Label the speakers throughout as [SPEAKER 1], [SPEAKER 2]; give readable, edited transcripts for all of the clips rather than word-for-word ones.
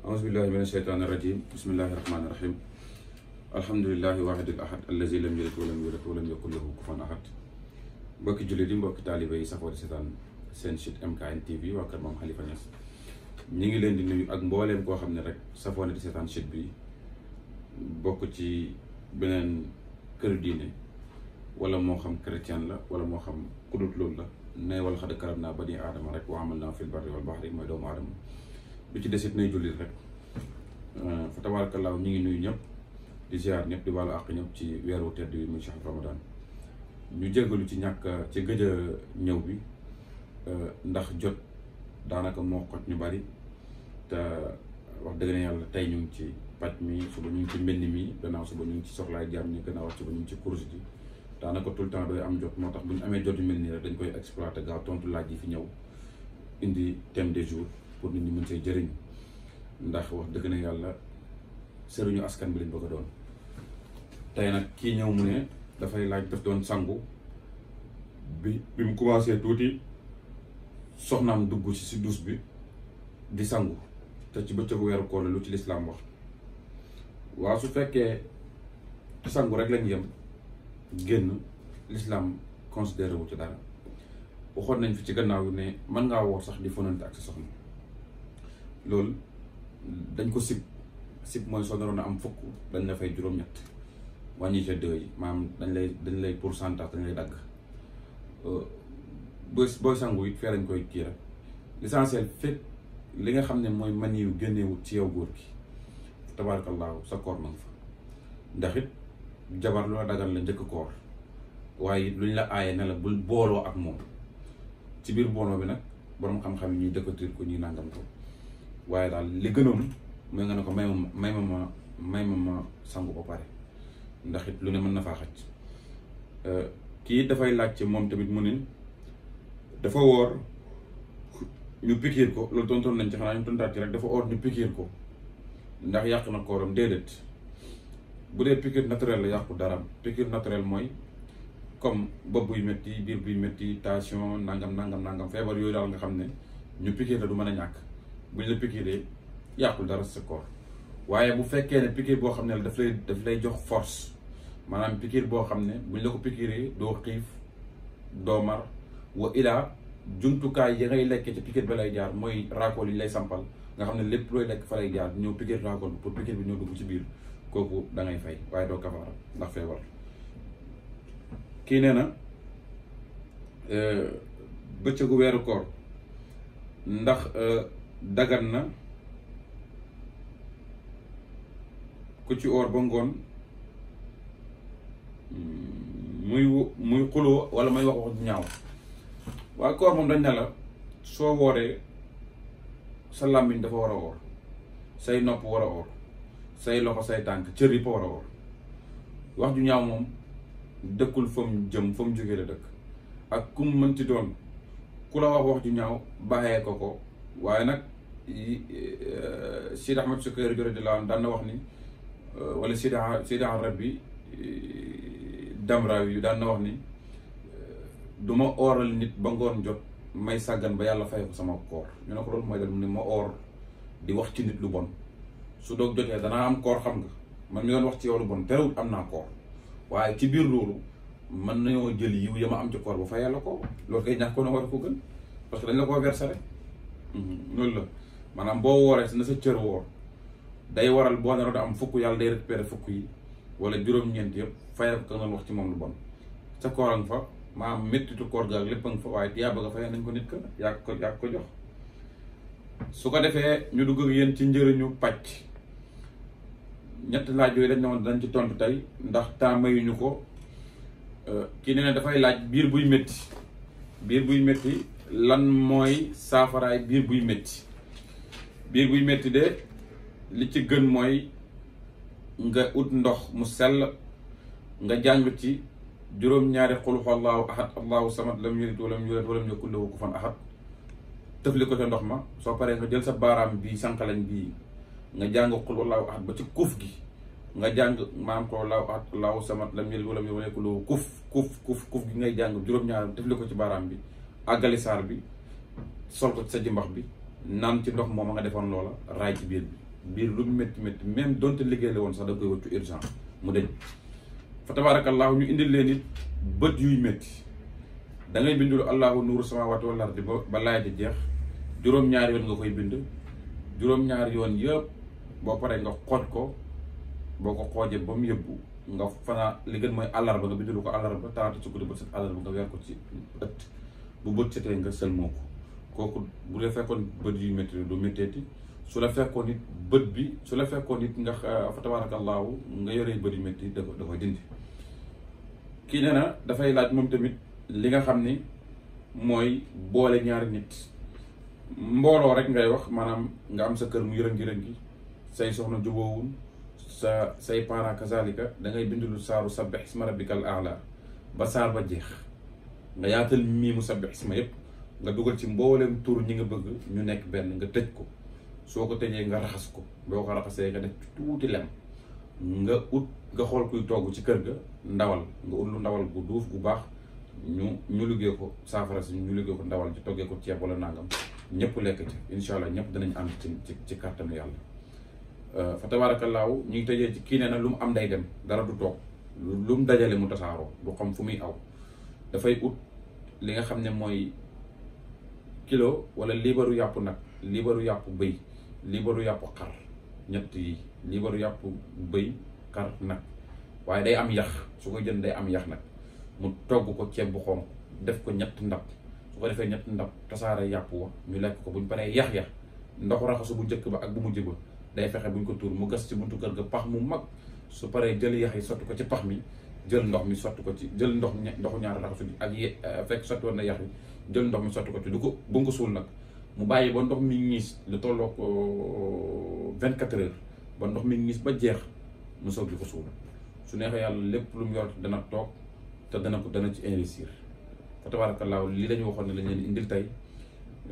[SPEAKER 1] أعوذ بالله من الشيطان الرجيم بسم الله الرحمن الرحيم الحمد لله واحد الأحد الذي لم يلد ولم يولد ولم يكن له كفوا أحد mbokki jullit yi mbokki taalibe yi safoo di seetaan seen site MKN TV waa kër Maam Khalifa Niass ñi ngi leen di nuyu ak mbooleem koo xam ne rek safoo na di seetaan site bi bokk ci beneen kër diine wala moo xam chrétien la wala moo xam kudut loolu la ne wala xad karamnaa banii aadama rek wa hamalnaahum fil barri wal bahri mooy doomu aadama lu ci desit nay jullit rek fa tabaarakallaahu ñu ngi nuyu ñëpp di ziar ñëpp di wàllu àq ñëpp ci weeru tedd bi muy shahr Ramadan ñu jégalu ci ñàkk ci gëj a ñëw bi ndax jot daanaka moo xoj ñu bari te wax dëgg ne yàlla tey ñu ngi ci paj mi suba ñu ngi ci mbenn mi gannaaw suba ñu ngi ci soxlaay jàmm ñi gannaaw suba ñu ngi ci course ji daanaka tout le temps doy am jot moo tax bu ñu amee jot yu mel nii rek dañ koy exploiter gaaw tontu laaj yi fi ñëw indi thème des jours pour nit ñi mën see jëriñ ndax wax dëgg ne yàlla sëriñu askan bi lañ bëgg a doon tey nag kii ñëw mu ne dafay laaj daf doon sangu bi mu commencé tuuti soxnaam dugg si douche bi di sangu te ci bëccëgu weeru koor la lu ci lislaam wax waaw su fekkee sangu rek lañ yem génn lislaam considéré wu ci dara waxoon nañ fi ci gannaaw ne mën ngaa woor sax di fonante ak sa soxna loolu dañ ko sib mooy soo naroon a am fukk dañ la fay juróom-ñett wàññi ca deux yi maanaam dañ lay pourcentage dañ lay dagg booy sangu it fee lañ koy kii rek l'essentiel fekk li nga xam ne mooy man yu génneewut ci yow góor gi tabaarakallaahu sa koor man fa ndax it jabar lu la dagal la njëkk koor waaye it luñ la aaye ne la bul booloo ak moom ci biir booloo bi nag borom xam-xam yi ñuy dëkkatir ko ñuy nàngam ko waaye daal li gënoon mooy nga ne ko may ma sangu ba pare ndax it lu ne mën na faa xaj kii dafay laajte moom tamit mu ne dafa woor ñu pikiir ko loolu tontoon nañ ci xanaa ñu tontaat ci rek dafa woor ñu pikiir ko ndax yàq na kooram déedéet bu dee piqûre naturel la yàqu dara piqûre naturel mooy comme bopp buy métti biir buy métti tension nangam feebar yooyu daal nga xam ne ñu piqûre la du mën a ñàkk buñ la piqûree yàqul dara sa corps waaye bu fekkee ne piqûre boo xam ne la daf lay jox force maanaam piqûre boo xam ne buñ la ko piqûree doo xiif doo mar wa ilaa jumtukaay yi ngay lekkee ci piqûre ba lay jaar mooy raakool yi lay sampal nga xam ne lépp looy lekk fa lay jaar ñëw piqûre raakool bi pour piqûre bi ñëw dugg ci biir kooku da ngay fay waaye doo kafaara ndax feebar kii nee na bëccëgu weeru koor ndax dagan na ku ci oor ba ngoon muy xuloo wala may wax ñaaw waaye koor moom dañ ne la soo wooree sa làmmiñ dafa war a oor say nopp war a oor say loxo say tànk cër yi fa war a oor wax ju ñaaw moom dëkkul fa mu jëm fa mu jógee la dëkk ak kum mënti doon ku la wax ju ñaaw bàyyee ko waaye nag Sidi Ahmed Sukayri radiyallaahu anhu daan na wax ni wala Sidi Arabi Damraawi yu daan na wax ni du ma ooral nit ba ngoon jot may sàggan ba yàlla fay ko sama koor ñu ne ko loolu mooy dal mu ne ma oor di wax ci nit lu bon su doog jotee danaa am koor xam nga man mi doon wax ci yow lu bon terewul am naa koor waaye ci biir loolu mën nañoo jël yiw ya ma am ci koor ba fa yàlla ko loolu kay ñàkk ko na war a ko gën parce que dañ la koo versé rek loolu la maanaam boo wooree si na sa cër woor day waral boo naroon am fukk yàlla day récupéré fukk yi wala juróom-ñeent yëpp fayal ko ka nga wax ci moom lu bon sa koor nga fa maanaam méttitu koor ga lépp a nga fa waaye yaa bëgg a fay nañ ko nit ka yaa ko jox su ko defee ñu dugg ak yéen ci njëriñu pàcc ñetti laaj yooyu dañ ne woon dañ ci tontu tey ndax temps mayuñu ko kii nee na dafay laaj biir buy métti lan mooy saafaraay biir buy métti de li ci gën mooy nga ut ndox mu sell nga jàng ci juróom-ñaari qul huwallaahu ahad allahu samad lam yalid walam yulad walam yakun lahu kufuwan ahad tëfli ko ca ndox ma soo paree nga jël sa baaraam bii sànqalañ bii nga jàng qul huwallaahu ahad ba ci kuf gi nga jàng maam qul huwallaahu ahad allahu samad lam yalid walam yulad walam yakun lahu kuf gi ngay jàng juróom-ñaar tëfli ko ci baaraam bi àggali saar bi sol ko ci sa jimbax bi naan ci ndox moom nga defoon loola raay ci biir bi biir lu mu métti métti même donte liggéey la woon sax da koy wëccu urgent mu deñ fa tabaarakallaahu ñu indil leen it bët yuy métti da ngay bindul allahu nuuru samaawaati wal ardi ba laay di jeex juróom-ñaari yoon nga koy bind juróom-ñaari yoon yëpp boo paree nga xooj ko boo ko xoojee ba mu yëbbu nga fanaa li gën mooy àllarba nga bindulu ko àllarba talaata ci guddi bët set àllarba nga weer ko ci ëtt bu bët setee nga sëlmoo ko kooku bu dee fekkoon bët yuy métti du métteeti su la fekkoon it bët bi su la fekkoon it nga fa tabaarakallaahu nga yoree bët yu métti da koy dindi kii nee na dafay laaj moom tamit li nga xam ni mooy boole ñaari nit mbooloo rek ngay wax maanaam nga am sa kër mu yërëngi-rëngi say soxna juboowul say parents kazalika da ngay bindulu saaru sabbih isma rabbikal a'la ba saar ba jeex nga yaatal mii mu sabbih isma yëpp nga dugal ci mboolem tur ñi nga bëgg ñu nekk benn nga tëj ko soo ko tëjee nga raxas ko boo ko raxasee nga def tuuti lem nga xool kuy togg ci kër ga ndawal nga ut lu ndawal gu duuf gu baax ñu liggéey ko saafara si ñu liggéey ko ndawal ci toggee ko ceeb wala nangam ñëpp lekk ci incha allah ñëpp danañ am ci kàttanu yàlla fa tabaarakallaahu ñu ngi tëjee ci kii nee na lu mu am day dem dara du toog lu mu dajale mu tasaaroo du xam fu muy aw dafay ut li nga xam ne mooy kilo wala liibaru yàpp nag liibaru yàpp bëy liibaru yàpp xar ñett yi liibaru yàpp bëy xar nag waaye day am yax su koy jënd day am yax nag mu togg ko ceeb bu xonq def ko ñett ndab su ko defee ñett ndab tasaare yàpp wa ñu lekk ko buñ paree yax ndoxu raxasu bu njëkk ba ak bu mujj ba day fexe buñ ko tuur mu gas ci buntu kër ga pax mu mag su paree jël yax yi sotti ko ci pax mi jël ndox mi sotti ko ci jël ndoxu ñaari raxasu bi ak fekk sotti woon na yax yi jël ndox mi sotti ko ci du ko bu nga suul nag mu bàyyi ba ndox mi ñiis lu tolloo ko 24 heures ba ndox mi ñiis ba jeex mu soog di ko suul su neexee yàlla lépp lu mu yor dana toog te dana ci investir fa tabaarakallaahu li lañu waxoon ne lañ leen indil tey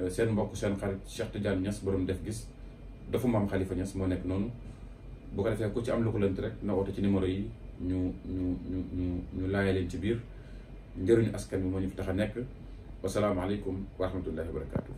[SPEAKER 1] seen mbokk seen xarit Cheikh Tidiane Niass borom def gis dafa maam Khalifa Niass moo nekk noonu bu ko defee ku ci am lu ko lënt rek na oote ci numéro yi ñu laajee leen ci biir njëriñu askan bi moo ñu fi tax a nekk wasalaamaaleykum wa rahmatullahi wa barakaatu.